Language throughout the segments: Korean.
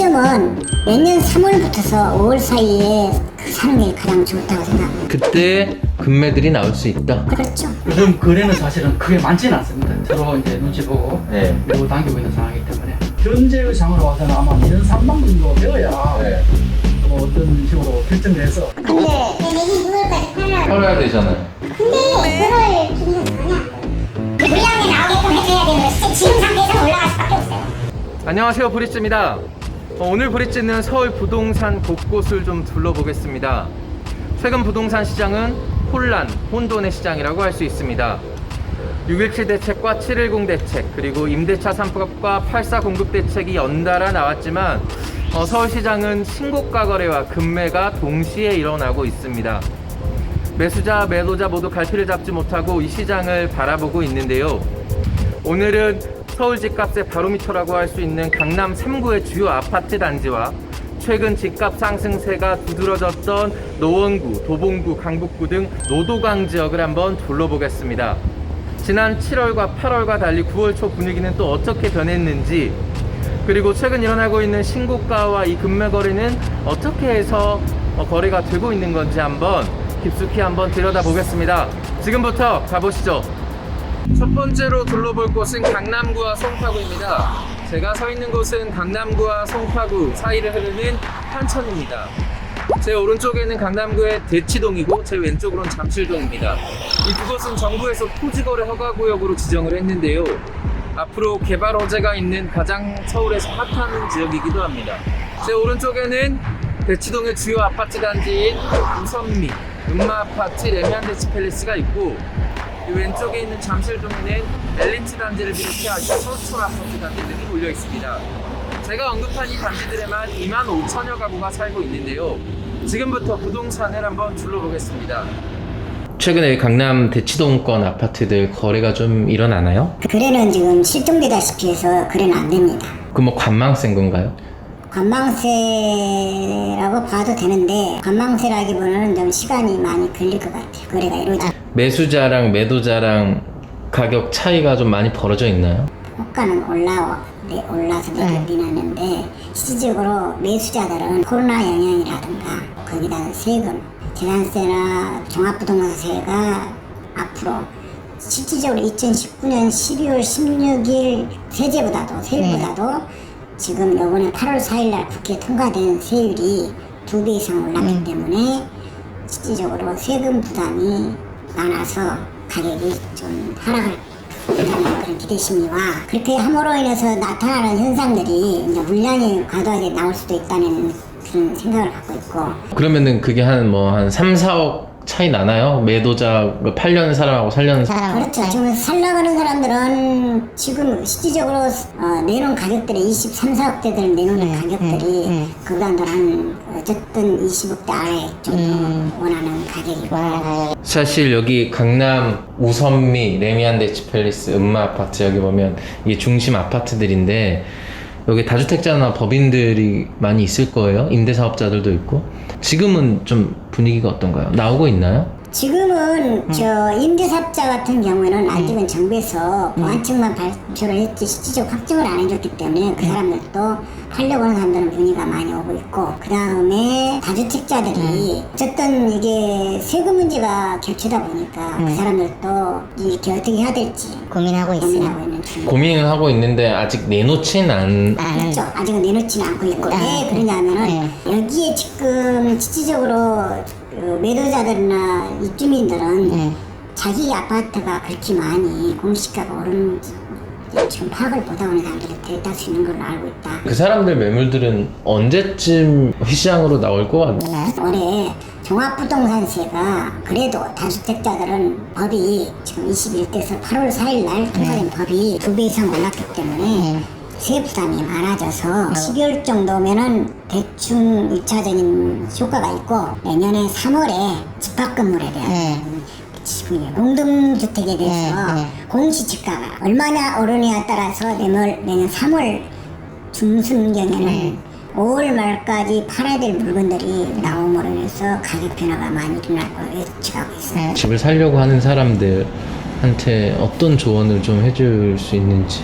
시점은 내년 3월부터서 5월 사이에 사는 게 가장 좋다고 생각합니다. 그때 금매들이 나올 수 있다. 그렇죠. 요즘 거래는 사실은 크게 많지는 않습니다. 서로 이제 눈치 보고 네. 밀고 당기고 있는 상황이기 때문에 현재의 상으로 봐서는 아마 내년 3만 정도 되어야 뭐 어떤 식으로 결정을 해서. 근데 내년 6월까지 팔라고. 팔아야 되잖아요. 근데 그걸 지금 뭐냐? 물량이 나오게끔 해줘야 되는 거 지금 상태에서 올라갈 수밖에 없어요. 안녕하세요, 브릿지입니다. 오늘 브릿지는 서울 부동산 곳곳을 좀 둘러보겠습니다. 최근 부동산 시장은 혼돈의 시장이라고 할 수 있습니다. 6.17 대책과 7.10 대책, 그리고 임대차 3법과 8.4 공급 대책이 연달아 나왔지만 서울시장은 신고가 거래와 급매가 동시에 일어나고 있습니다. 매수자, 매도자 모두 갈피를 잡지 못하고 이 시장을 바라보고 있는데요. 오늘은 서울 집값의 바로미터라고 할 수 있는 강남 3구의 주요 아파트 단지와 최근 집값 상승세가 두드러졌던 노원구, 도봉구, 강북구 등 노도강 지역을 한번 둘러보겠습니다. 지난 7월과 8월과 달리 9월 초 분위기는 또 어떻게 변했는지, 그리고 최근 일어나고 있는 신고가와 이 급매 거래는 어떻게 해서 거래가 되고 있는 건지 한번 깊숙이 한번 들여다보겠습니다. 지금부터 가보시죠. 첫 번째로 둘러볼 곳은 강남구와 송파구입니다. 제가 서 있는 곳은 강남구와 송파구 사이를 흐르는 한천입니다. 제 오른쪽에는 강남구의 대치동이고 제 왼쪽으로는 잠실동입니다. 이 두 곳은 정부에서 토지거래 허가구역으로 지정을 했는데요. 앞으로 개발 호재가 있는 가장 서울에서 핫한 지역이기도 합니다. 제 오른쪽에는 대치동의 주요 아파트 단지인 우선미, 음마아파트, 레미안데치팰리스가 있고, 이 왼쪽에 있는 잠실동에는 엘리트 단지를 비롯해 서촌 아파트 단지들이 몰려 있습니다. 제가 언급한 이 단지들에만 25,000여 가구가 살고 있는데요. 지금부터 부동산을 한번 둘러보겠습니다. 최근에 강남 대치동권 아파트들 거래가 좀 일어나나요? 거래는 지금 실종되다시피 해서 거래는 안 됩니다. 그 뭐 관망세인 건가요? 관망세라고 봐도 되는데 관망세라기보다는 좀 시간이 많이 걸릴 것 같아요. 거래가 이루어지. 매수자랑 매도자랑 가격 차이가 좀 많이 벌어져 있나요? 호가는 올라서 내리는데 실질적으로 매수자들은 코로나 영향이라든가 거기다 세금, 재산세나 종합부동산세가 앞으로 실질적으로 2019년 12월 16일 세율보다도 지금 이번에 8월 4일날 국회 통과된 세율이 2배 이상 올랐기 때문에 실질적으로 세금 부담이 많아서 가격이 좀 하락할 그런 기대 심리와 그렇게 함으로 인해서 나타나는 현상들이 이제 물량이 과도하게 나올 수도 있다는 그런 생각을 갖고 있고. 그러면은 그게 한 3, 4억 차이 나나요? 매도자 팔려는 사람하고 살려는 사람. 그렇죠. 지금 살려가는 사람들은 지금 실질적으로 내놓은 가격들이 23, 4억대들 내놓는 가격들이 그간들 한 어쨌든 20억대 아래 정도 원하는 가격이고. 사실 여기 강남 우선미, 레미안데치팰리스, 음마아파트 여기 보면 이게 중심 아파트들인데 여기 다주택자나 법인들이 많이 있을 거예요. 임대사업자들도 있고. 지금은 좀 분위기가 어떤가요? 나오고 있나요? 지금은 저 임대사업자 같은 경우에는 아직은 정부에서 보완책만 발표를 했지 실질적 확정을 안 해줬기 때문에 그 사람들도 하려고 하는 사람들은 문의가 많이 오고 있고, 그 다음에 다주택자들이 어쨌든 이게 세금 문제가 겹치다 보니까 그 사람들도 이렇게 어떻게 해야 될지 고민하고 있어요. 있는 중이에요. 고민은 하고 있는데 아직 내놓진 않... 그렇죠. 아직은 내놓지는 않고 있고. 왜 그러냐면은 여기에 지금 실질적으로 그 매도자들이나 입주민들은 자기 아파트가 그렇게 많이 공시가가 오르는 지금 파악을 못하고 있는 사람들이 대다수 있는 걸로 알고 있다. 그 사람들 매물들은 언제쯤 시장으로 나올 것 같나요? 올해 종합부동산세가 그래도 다주택자들은 법이 지금 21대에서 8월 4일 날 통과된 법이 2배 이상 올랐기 때문에 세 부담이 많아져서 12월 정도면은 대충 1차적인 효과가 있고, 내년에 3월에 집합건물에 대한 공동주택에 대해서 공시지가가 얼마나 오르냐에 따라서 내년 3월 중순경에는 5월 말까지 팔아야 될 물건들이 나옴으로 인해서 가격 변화가 많이 일어날 거로 예측하고 있어요. 집을 살려고 하는 사람들한테 어떤 조언을 좀 해줄 수 있는지?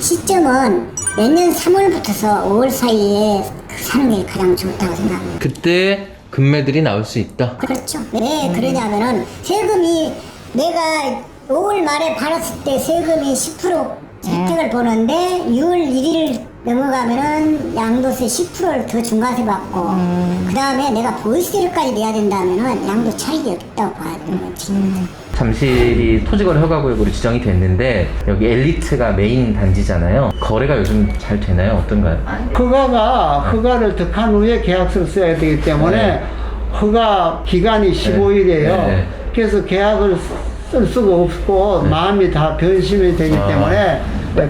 시점은 내년 3월부터서 5월 사이에 사는 게 가장 좋다고 생각합니다. 그때 금매들이 나올 수 있다. 그렇죠. 왜 그러냐면은 세금이 내가 5월 말에 받았을 때 세금이 10% 혜택을 보는데 6월 1일 넘어가면은 양도세 10%를 더 중과세 받고 그 다음에 내가 보이스료까지 내야 된다면은 양도 차익이 없다고 봐야 되는 거지. 잠실이 토지거래 허가구역으로 지정이 됐는데 여기 엘리트가 메인 단지잖아요. 거래가 요즘 잘 되나요? 어떤가요? 허가를 득한 후에 계약서를 써야 되기 때문에 네. 허가 기간이 15일이에요. 네. 그래서 계약을 쓸 수가 없고 마음이 다 변심이 되기 때문에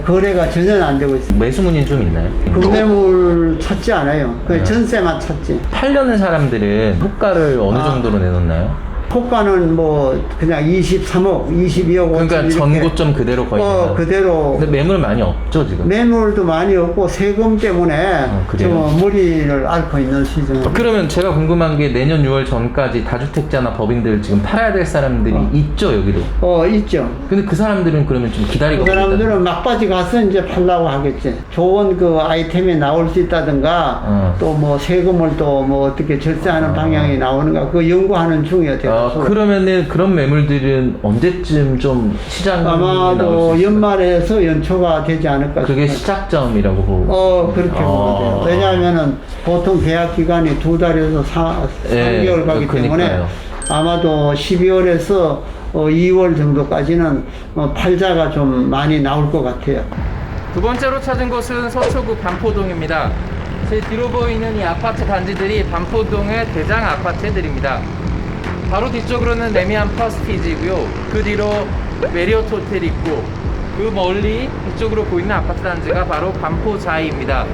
거래가 전혀 안 되고 있습니다. 매수 문의는 좀 있나요? 금매물 찾지 않아요. 그 네. 전세만 찾지. 팔려는 사람들은 호가를 어느 정도로 내놓나요? 호가는 뭐 그냥 23억, 22억, 그러니까 5천 이렇게. 전고점 그대로 거의 되나요? 그대로. 근데 매물 많이 없죠 지금? 매물도 많이 없고 세금 때문에 그래요? 좀 머리를 앓고 있는 시즌. 그러면 제가 궁금한 게 내년 6월 전까지 다주택자나 법인들 지금 팔아야 될 사람들이 있죠 여기도? 있죠. 근데 그 사람들은 그러면 좀 기다리고 그 사람들은 막바지 가서 이제 팔라고 하겠지. 좋은 그 아이템이 나올 수 있다든가 또 뭐 세금을 또 뭐 어떻게 절세하는 방향이 나오는가 그 연구하는 중이에요. 그러면은 그런 매물들은 언제쯤 좀 시장에 나올 아마도 수 있을까요? 연말에서 연초가 되지 않을까 그게 싶어요. 시작점이라고 보고 그렇게 보면 돼요. 왜냐하면은 보통 계약 기간이 2달에서 3개월 가기 때문에 그러니까요. 아마도 12월에서 2월 정도까지는 팔자가 좀 많이 나올 것 같아요. 두 번째로 찾은 곳은 서초구 반포동입니다. 제 뒤로 보이는 이 아파트 단지들이 반포동의 대장 아파트들입니다. 바로 뒤쪽으로는 레미안 퍼스티지고요. 그 뒤로 메리어트 호텔이 있고 그 멀리 이쪽으로 보이는 아파트 단지가 바로 반포자이입니다.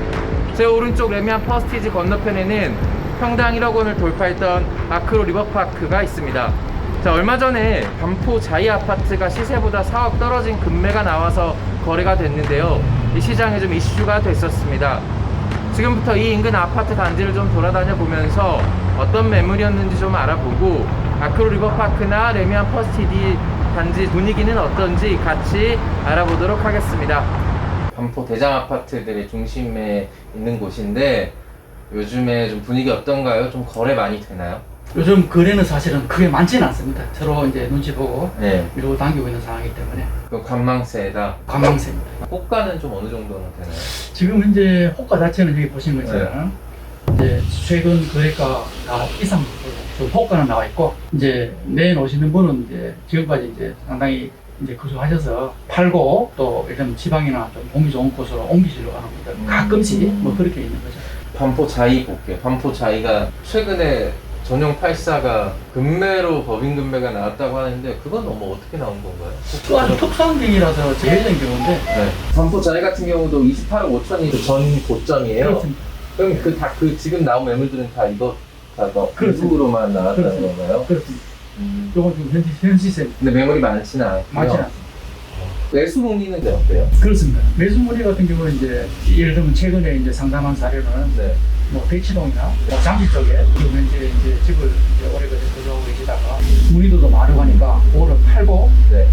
제 오른쪽 레미안 퍼스티지 건너편에는 평당 1억 원을 돌파했던 아크로 리버파크가 있습니다. 자, 얼마 전에 반포자이 아파트가 시세보다 4억 떨어진 금매가 나와서 거래가 됐는데요. 이 시장에 좀 이슈가 됐었습니다. 지금부터 이 인근 아파트 단지를 좀 돌아다녀 보면서 어떤 매물이었는지 좀 알아보고 아크로 리버파크나 레미안 퍼스티지 단지 분위기는 어떤지 같이 알아보도록 하겠습니다. 반포 대장 아파트들의 중심에 있는 곳인데 요즘에 좀 분위기 어떤가요? 좀 거래 많이 되나요? 요즘 거래는 사실은 크게 많지는 않습니다. 서로 이제 눈치 보고 네. 밀고 당기고 있는 상황이기 때문에 그 관망세다. 관망세입니다. 호가는 좀 어느 정도는 되나요? 지금 현재 호가 자체는 여기 보시는 것처럼 이제 최근 거래가가 이상 그 호가는 나와 있고 이제 내놓으시는 분은 이제 지금까지 이제 상당히 이제 거주하셔서 팔고 또 이런 지방이나 좀 공기 좋은 곳으로 옮기시려고 하는 분들 가끔씩 뭐 그렇게 있는 거죠. 반포자이 볼게요. 반포자이가 최근에 전용 84가 금매로 법인 금매가 나왔다고 하는데 그건 너무 어떻게 나온 건가요? 또 아주 특수한 경이라서 제일된 경우인데 네. 반포자이 같은 경우도 28억 5천이 전 고점이에요. 그렇습니다. 그럼 그 지금 나온 매물들은 다 이거 다 일부로만 나왔다는 그렇습니다. 건가요? 그렇습니다. 요건 좀 현시세 근데 매물이 많지는 않고요. 많지는 않습니다. 매수 문의는 어때요? 그렇습니다. 매수물이 같은 경우는 이제 예를 들면 최근에 이제 상담한 사례로는 네. 뭐 대치동이나 뭐 잠실 쪽에 지금 현재 이제 집을 이제 오래 거주하고 계시다가 문의도도 많고 하니까 그거를 팔고 네.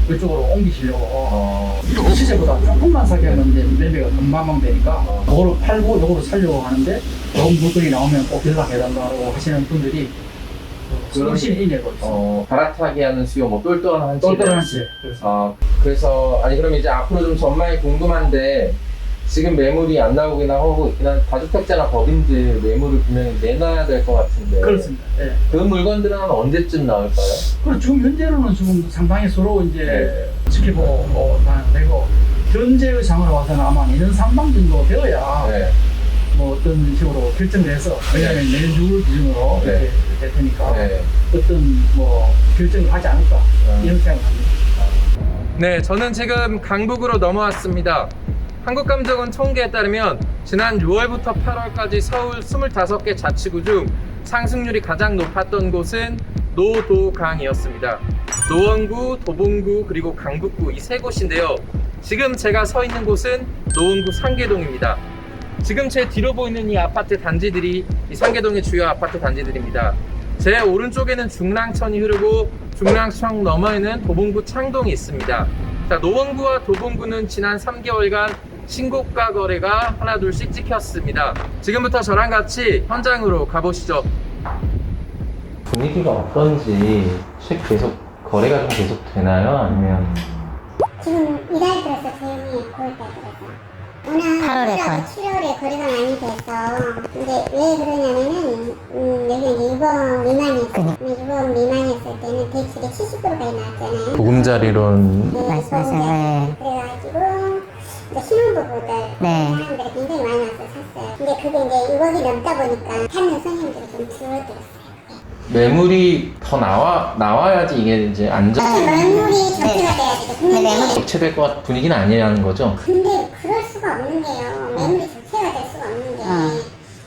이쪽으로 옮기시려고 시세보다 조금만 사게 하면 이제 매매가 금방 되니까 그거를 팔고 이거를 살려고 하는데 좋은 물건이 나오면 꼭 연락해달라고 하시는 분들이 훨씬 인해고 있습니다. 갈아타게 하는 수요, 뭐 똘똘한 똘똘한 시세. 그래서 그래서 아니 그럼 이제 앞으로 좀 전망이 궁금한데 지금 매물이 안 나오긴 하고 있긴 한 다주택자나 법인들 매물을 분명히 내놔야 될 것 같은데 그렇습니다. 예. 그 물건들은 한 언제쯤 나올까요? 그리고 지금 현재로는 지금 상당히 서로 이제 지켜보고 뭐 되고 현재의 상으로 와서는 아마 내년 상반 정도 되어야 네. 뭐 어떤 식으로 결정을 해서 왜냐하면 내년 6월 기준으로 네. 이렇게 될 테니까 네. 어떤 뭐 결정을 하지 않을까 이런 생각을 합니다. 네, 저는 지금 강북으로 넘어왔습니다. 한국감정원 통계에 따르면 지난 6월부터 8월까지 서울 25개 자치구 중 상승률이 가장 높았던 곳은 노도강이었습니다. 노원구, 도봉구, 그리고 강북구 이 세 곳인데요. 지금 제가 서 있는 곳은 노원구 상계동입니다. 지금 제 뒤로 보이는 이 아파트 단지들이 이 상계동의 주요 아파트 단지들입니다. 제 오른쪽에는 중랑천이 흐르고 중랑천 너머에는 도봉구 창동이 있습니다. 자, 노원구와 도봉구는 지난 3개월간 신고가 거래가 하나둘씩 찍혔습니다. 지금부터 저랑 같이 현장으로 가보시죠. 분위기가 어떤지 계속 거래가 좀 계속 되나요? 아니면 지금 이달 들어서 조용히 9월달 들어서 워낙 8월에 7월에 거래가 많이 돼서 근데 왜 그러냐면은 여기 이제 6억 미만이었어요. 6억 미만이었을 때는 대출이 70%까지 나왔잖아요. 보금자리론 네, 말씀하세요. 그래가지고 이제 신혼부부들 네. 사람들이 굉장히 많이 와서 샀어요. 근데 그게 이제 6억이 넘다 보니까 찾는 손님들이 좀 줄어들었어요. 매물이 더 나와야지 이게 이제 매물이 적지가 돼야지. 근데 매물이 적체될 것 같은 분위기는 아니라는 거죠. 근데 그럴 수가 없는 게요. 매물이 적체가 될 수가 없는 게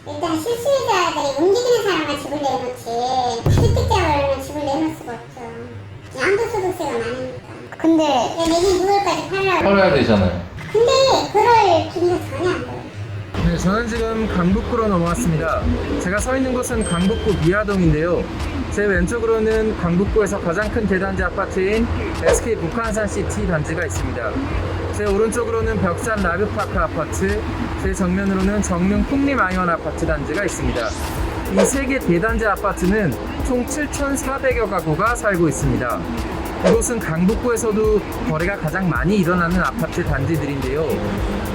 일단 실수요자들이 움직이는 사람만 집을 내놓지 실직자들은 집을 내놓을 수가 없죠. 양도소득세가 많으니까. 근데 내년 6월까지 팔라고. 팔아야 되잖아요. 근데 그럴 기미가 전혀 안 보여요. 네, 저는 지금 강북구로 넘어왔습니다. 제가 서 있는 곳은 강북구 미아동인데요. 제 왼쪽으로는 강북구에서 가장 큰 대단지 아파트인 SK 북한산시티 단지가 있습니다. 제 오른쪽으로는 벽산 라뷰파크 아파트, 제 정면으로는 정릉 풍림아이원 아파트 단지가 있습니다. 이 세 개 대단지 아파트는 총 7,400여 가구가 살고 있습니다. 이곳은 강북구에서도 거래가 가장 많이 일어나는 아파트 단지들인데요.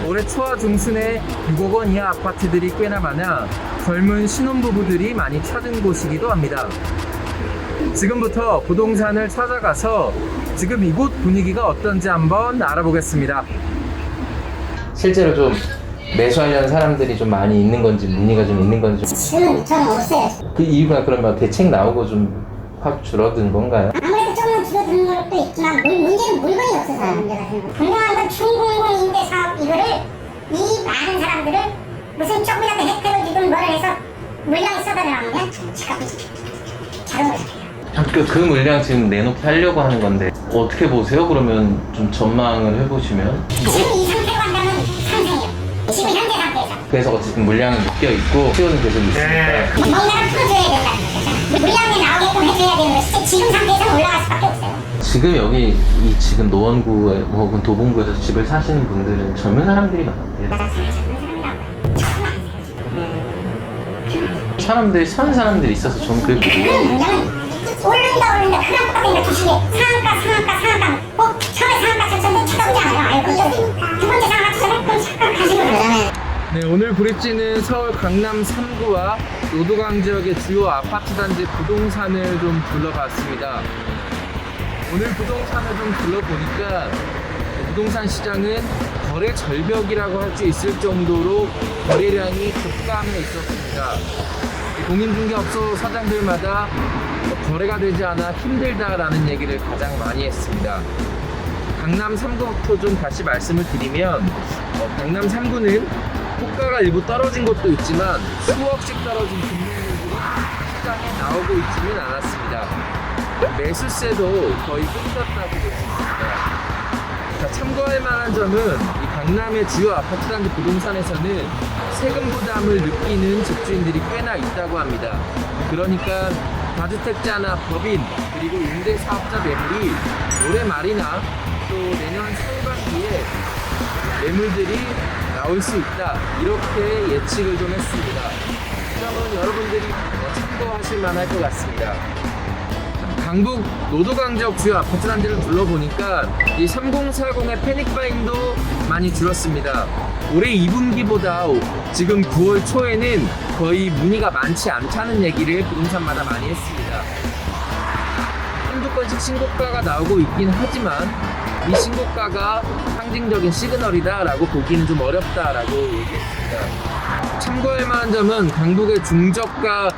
올해 초와 중순에 6억 원 이하 아파트들이 꽤나 많아 젊은 신혼부부들이 많이 찾은 곳이기도 합니다. 지금부터 부동산을 찾아가서 지금 이곳 분위기가 어떤지 한번 알아보겠습니다. 실제로 좀 매수하려는 사람들이 좀 많이 있는 건지 문의가 좀 있는 건지 지금 저는 없어요. 그 이유가 그러면 대책 나오고 좀 확 줄어든 건가요? 아무래도 조금은 줄어드는 것도 있지만 문제는 물건이 없어서 문제가 되는 거예요. 분명한 건 중공공 임대 사업 이거를 이 많은 사람들을 무슨 조금이라도 혜택을 주든 뭐를 해서 물량이 쏟아나오면 지갑이 자동으로 잡혀요. 그 물량 지금 내놓게 하려고 하는 건데 어떻게 보세요? 그러면 좀 전망을 해보시면 지금 이 상태로 간다면 상상이에요. 지금 현재 상태죠. 그래서 어쨌든 물량은 묶여 있고 수요는 계속 있으니까 뭔가를 풀어줘야 된다는 거죠. 물량이 나오게끔 해줘야 되는 것이 지금 상태에서는 올라갈 수밖에 없어요. 지금 여기 이 지금 노원구 혹은 도봉구에서 집을 사시는 분들은 젊은 사람들이 많은데 사람들이 사는 사람들이 있어서 좀 그게 물량은 오른다 그냥 똑같은 거 주시게 상한가 꼭 처음에 상한가 쳤는데 쳐다보지 않아요. 알고 두 번째 상한가 쳤는데 그럼 잠깐 가지고 그러면 네, 오늘 브릿지는 서울 강남 3구와 노도강 지역의 주요 아파트 단지 부동산을 좀 둘러봤습니다. 오늘 부동산을 좀 둘러보니까 부동산 시장은 거래 절벽이라고 할 수 있을 정도로 거래량이 급감해 있었습니다. 공인중개업소 사장들마다 거래가 되지 않아 힘들다라는 얘기를 가장 많이 했습니다. 강남 3구부터 좀 다시 말씀을 드리면 강남 3구는 호가가 일부 떨어진 것도 있지만 수억씩 떨어진 금매물들이 시장에 나오고 있지는 않았습니다. 매수세도 거의 끊겼다고 볼 수 있습니다. 자, 참고할 만한 점은 이 강남의 주요 아파트 단지 부동산에서는 세금 부담을 느끼는 집주인들이 꽤나 있다고 합니다. 그러니까 다주택자나 법인 그리고 임대사업자 매물이 올해 말이나 또 내년 상반기에 매물들이 나올 수 있다 이렇게 예측을 좀 했습니다. 이 점은 여러분들이 참고하실 만할 것 같습니다. 강북 노도강 지역 주요 아파트 단지를 둘러보니까 이 3040의 패닉바잉도 많이 줄었습니다. 올해 2분기보다 지금 9월 초에는 거의 문의가 많지 않다는 얘기를 부동산마다 많이 했습니다. 한두 건씩 신고가가 나오고 있긴 하지만 이 신고가가 상징적인 시그널이다라고 보기는 좀 어렵다라고 얘기했습니다. 참고할 만한 점은 강북의 중저가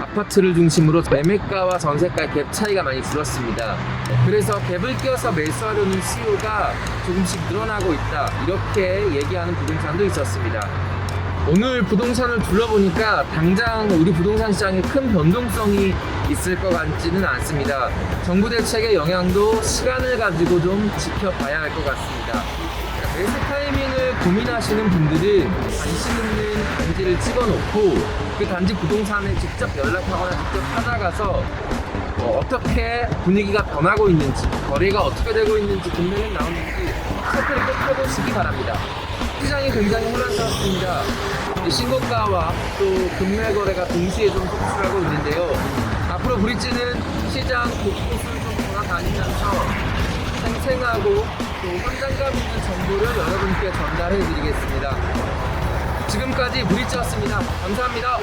아파트를 중심으로 매매가와 전세가의 갭 차이가 많이 줄었습니다. 그래서 갭을 끼워서 매수하려는 수요가 조금씩 늘어나고 있다 이렇게 얘기하는 부동산도 있었습니다. 오늘 부동산을 둘러보니까 당장 우리 부동산 시장에 큰 변동성이 있을 것 같지는 않습니다. 정부 대책의 영향도 시간을 가지고 좀 지켜봐야 할 것 같습니다. 매수 타이밍을 고민하시는 분들은 관심 있는 단지를 찍어놓고 그 단지 부동산에 직접 연락하거나 직접 찾아가서 어떻게 분위기가 변하고 있는지 거래가 어떻게 되고 있는지 금매는 나오는지 체크를 꼭 해보시기 바랍니다. 시장이 굉장히 혼란스럽습니다. 신고가와 또 금매 거래가 동시에 좀 속출하고 있는데요. 앞으로 브릿지는 시장 곳곳을 좀 돌아다니면서 생생하고 또 현장감 있는 정보를 여러분께 전달해 드리겠습니다. 지금까지 브릿지였습니다. 감사합니다.